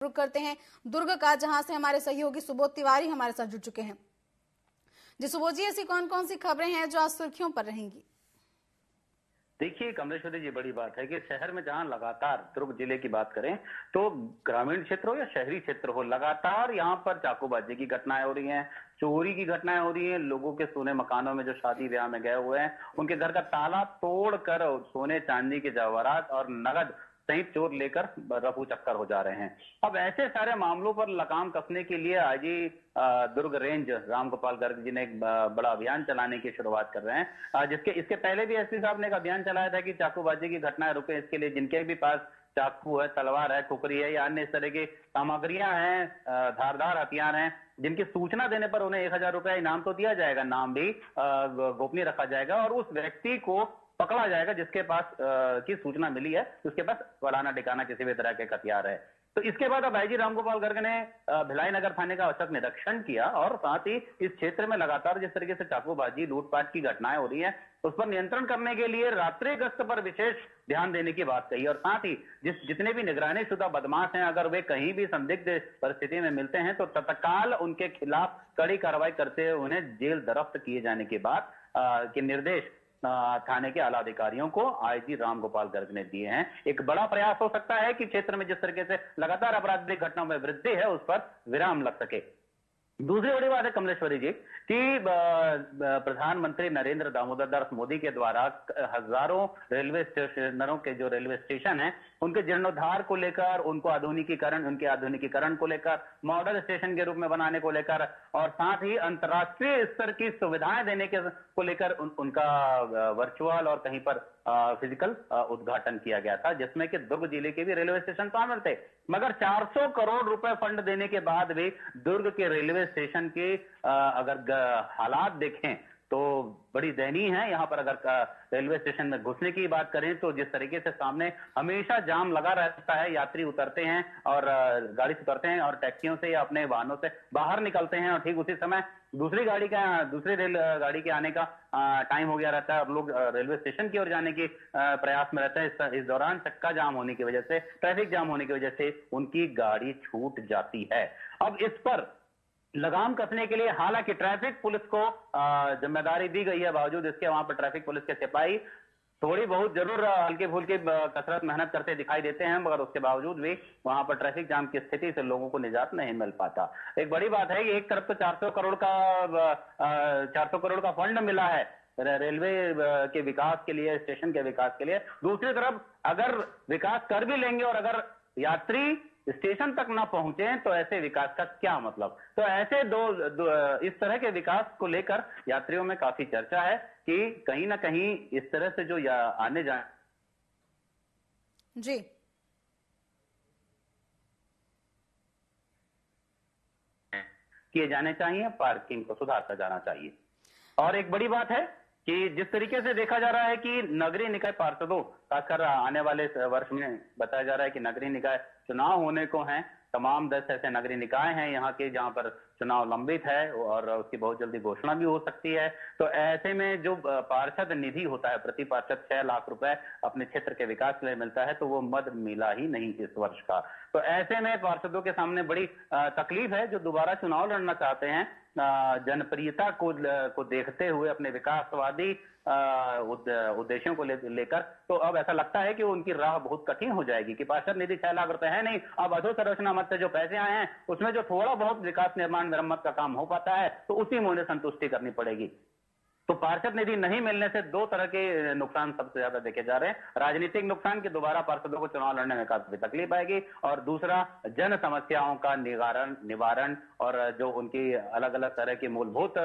रुक करते हैं दुर्ग का, जहां से हमारे सहयोगी सुबोध तिवारी हमारे साथ जुड़ चुके हैं। जी सुबोध जी, ऐसी कौन कौन सी खबरें हैं जो आज सुर्खियों पर रहेंगी? देखिए कमलेश्वरी जी, बड़ी बात है कि शहर में जहां लगातार दुर्ग जिले की बात करें तो ग्रामीण क्षेत्र हो या शहरी क्षेत्र हो, लगातार यहां पर चाकूबाजी की घटनाएं हो रही हैं, चोरी की घटनाएं हो रही हैं। लोगों के सोने मकानों में जो शादी ब्याह में गए हुए हैं, उनके घर का ताला तोड़कर सोने चांदी के जवाहरात और नगद सहित चोर लेकर रफू चक्कर हो जा रहे हैं। अब ऐसे सारे मामलों पर लगाम कसने के लिए आज ही दुर्ग रेंज रामगोपाल गर्ग जी ने एक बड़ा अभियान चलाने की शुरुआत कर रहे हैं। जिसके इसके पहले भी एसपी साहब ने एक अभियान चलाया था कि चाकूबाजी की घटनाएं रुके, इसके लिए जिनके भी पास चाकू है, तलवार है, कुकरी है या अन्य इस तरह की सामग्रियां हैं, धारदार हथियार हैं, जिनकी सूचना देने पर उन्हें 1000 रुपया इनाम तो दिया जाएगा, नाम भी गोपनीय रखा जाएगा और उस व्यक्ति को पकड़ा जाएगा जिसके पास की सूचना मिली है, उसके पास फलाना ठिकाना किसी भी तरह के हथियार है। तो इसके बाद अब आईजी रामगोपाल गर्ग ने भिलाई नगर थाने का औचक निरीक्षण किया और साथ ही इस क्षेत्र में लगातार जिस तरीके से चाकूबाजी लूटपाट की घटनाएं हो रही हैं, उस पर नियंत्रण करने के लिए रात्रि गश्त पर विशेष ध्यान देने की बात कही और साथ ही जितने भी निगरानी शुदा बदमाश हैं, अगर वे कहीं भी संदिग्ध परिस्थिति में मिलते हैं तो तत्काल उनके खिलाफ कड़ी कार्रवाई करते हुए उन्हें जेल दरफ्त किए जाने के बाद के निर्देश थाने के आला अधिकारियों को आईजी रामगोपाल गर्ग ने दिए हैं। एक बड़ा प्रयास हो सकता है कि क्षेत्र में जिस तरीके से लगातार आपराधिक घटनाओं में वृद्धि है, उस पर विराम लग सके। दूसरी बड़ी बात है कमलेश्वरी जी कि प्रधानमंत्री नरेंद्र दामोदर दास मोदी के द्वारा हजारों रेलवे स्टेशनों के जो रेलवे स्टेशन हैं, उनके जीर्णोद्धार को लेकर, उनको उनके आधुनिकीकरण को लेकर, मॉडल स्टेशन के रूप में बनाने को लेकर और साथ ही अंतर्राष्ट्रीय स्तर की सुविधाएं देने को लेकर उनका वर्चुअल और कहीं पर फिजिकल उद्घाटन किया गया था, जिसमें कि दुर्ग जिले के भी रेलवे स्टेशन शामिल थे। मगर 400 करोड़ रुपए फंड देने के बाद भी दुर्ग के रेलवे स्टेशन के अगर हालात देखें तो बड़ी दयनीय है। यहाँ पर अगर रेलवे स्टेशन में घुसने की बात करें तो जिस तरीके से सामने हमेशा जाम लगा रहता है, यात्री उतरते हैं और गाड़ी से उतरते हैं और टैक्सियों से या अपने वाहनों से बाहर निकलते हैं और ठीक उसी समय दूसरी रेलगाड़ी के आने का टाइम हो गया रहता है और लोग रेलवे स्टेशन की ओर जाने की प्रयास में रहते हैं। इस दौरान चक्का जाम होने की वजह से, ट्रैफिक जाम होने की वजह से उनकी गाड़ी छूट जाती है। अब इस पर लगाम कसने के लिए हालांकि ट्रैफिक पुलिस को जिम्मेदारी दी गई है, बावजूद इसके वहां पर ट्रैफिक पुलिस के सिपाही थोड़ी बहुत जरूर हल्के फुल्के कसरत मेहनत करते दिखाई देते हैं, मगर उसके बावजूद भी वहां पर ट्रैफिक जाम की स्थिति से लोगों को निजात नहीं मिल पाता। एक बड़ी बात है कि एक तरफ तो 400 करोड़ का फंड मिला है रेलवे के विकास के लिए, स्टेशन के विकास के लिए, दूसरी तरफ अगर विकास कर भी लेंगे और अगर यात्री स्टेशन तक ना पहुंचे तो ऐसे विकास का क्या मतलब। तो ऐसे इस तरह के विकास को लेकर यात्रियों में काफी चर्चा है कि कहीं ना कहीं इस तरह से जो आने जाने जी किए जाने चाहिए, पार्किंग को सुधारता जाना चाहिए। और एक बड़ी बात है कि जिस तरीके से देखा जा रहा है कि नगरीय निकाय पार्षदों, खासकर आने वाले वर्ष में बताया जा रहा है कि नगरीय निकाय चुनाव होने को हैं। तमाम 10 ऐसे नगरीय निकाय हैं यहाँ के जहां पर चुनाव लंबित है और उसकी बहुत जल्दी घोषणा भी हो सकती है। तो ऐसे में जो पार्षद निधि होता है, प्रति पार्षद 6 लाख रुपए अपने क्षेत्र के विकास के लिए मिलता है, तो वो मद मिला ही नहीं इस वर्ष का। तो ऐसे में पार्षदों के सामने बड़ी तकलीफ है जो दोबारा चुनाव लड़ना चाहते हैं, जनप्रियता को देखते हुए अपने विकासवादी उद्देश्यों को लेकर। तो अब ऐसा लगता है कि उनकी राह बहुत कठिन हो जाएगी कि पार्षद निधि 6 लाख रुपए है नहीं, अब अधोसंरचना मद से जो पैसे आए हैं उसमें जो थोड़ा बहुत विकास निर्माण मरम्मत का काम हो पाता है तो उसी में उन्हें संतुष्टि करनी पड़ेगी। तो पार्षद निधि नहीं मिलने से दो तरह के नुकसान सबसे ज्यादा देखे जा रहे हैं। राजनीतिक नुकसान कि दोबारा पार्षदों को चुनाव लड़ने में काफी तकलीफ आएगी, और दूसरा जन समस्याओं का निवारण और जो उनकी अलग अलग तरह की मूलभूत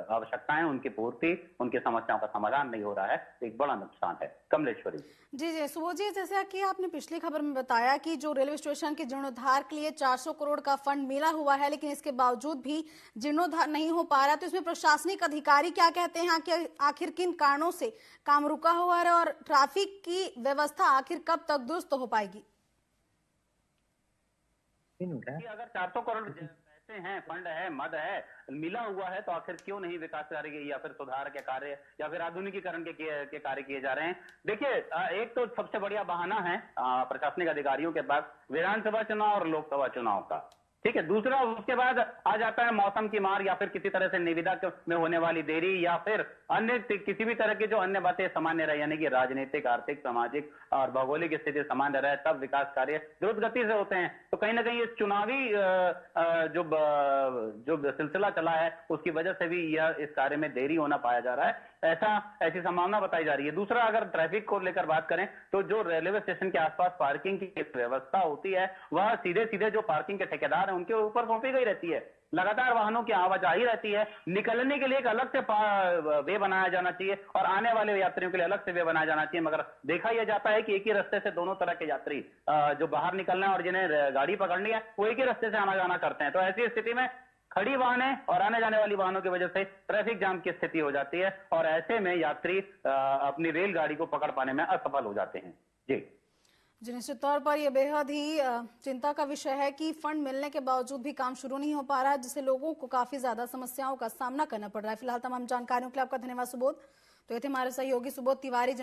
आवश्यकताएं, उनकी पूर्ति, उनकी समस्याओं का समाधान नहीं हो रहा है, तो एक बड़ा नुकसान है। कमलेश्वरी जी सुबोध जी, जैसा कि आपने पिछली खबर में बताया कि जो रेलवे स्टेशन के जीर्णोद्धार के लिए 400 करोड़ का फंड मिला हुआ है, लेकिन इसके बावजूद भी जीर्णोद्धार नहीं हो पा रहा, तो इसमें प्रशासनिक अधिकारी क्या कहते हैं कि आखिर किन कारणों से काम रुका हुआ है और ट्रैफिक की व्यवस्था आखिर कब तक दुरुस्त हो पाएगी? अगर 400 करोड़ पैसे हैं, फंड है, मद है, मिला हुआ है, तो आखिर क्यों नहीं विकास कार्य या फिर सुधार के कार्य या फिर आधुनिकीकरण के कार्य किए जा रहे हैं। देखिए, एक तो सबसे बढ़िया बहाना है प्रशासनिक अधिकारियों के पास विधानसभा चुनाव और लोकसभा चुनाव का, ठीक है। दूसरा, उसके बाद आ जाता है मौसम की मार या फिर किसी तरह से निविदा में होने वाली देरी या फिर अन्य किसी भी तरह की जो अन्य बातें सामान्य रहे, यानी कि राजनीतिक, आर्थिक, सामाजिक और भौगोलिक स्थिति सामान्य रहे, तब विकास कार्य द्रुत गति से होते हैं। तो कहीं ना कहीं ये चुनावी जो सिलसिला चला है उसकी वजह से भी यह इस कार्य में देरी होना पाया जा रहा है, ऐसी संभावना बताई जा रही है। दूसरा, अगर ट्रैफिक को लेकर बात करें तो जो रेलवे स्टेशन के आसपास पार्किंग की व्यवस्था होती है वह सीधे सीधे जो पार्किंग के ठेकेदार हैं उनके ऊपर सौंपी गई रहती है। लगातार वाहनों की आवाजाही रहती है, निकलने के लिए एक अलग से वे बनाया जाना चाहिए और आने वाले यात्रियों के लिए अलग से वे बनाया जाना चाहिए, मगर देखा यह जाता है कि एक ही रास्ते से दोनों तरह के यात्री जो बाहर निकलना है और जिन्हें गाड़ी पकड़नी है वो एक ही रास्ते से आना जाना करते हैं। तो ऐसी स्थिति में खड़ी वाहनें और आने जाने वाली वाहनों की वजह से ट्रैफिक जाम की स्थिति हो जाती है और ऐसे में यात्री अपनी रेलगाड़ी को पकड़ पाने में असफल हो जाते हैं। जी, निश्चित तौर पर यह बेहद ही चिंता का विषय है कि फंड मिलने के बावजूद भी काम शुरू नहीं हो पा रहा है, जिससे लोगों को काफी ज्यादा समस्याओं का सामना करना पड़ रहा है। फिलहाल तमाम जानकारियों के लिए आपका धन्यवाद सुबोध। तो ये थे हमारे सहयोगी सुबोध तिवारी।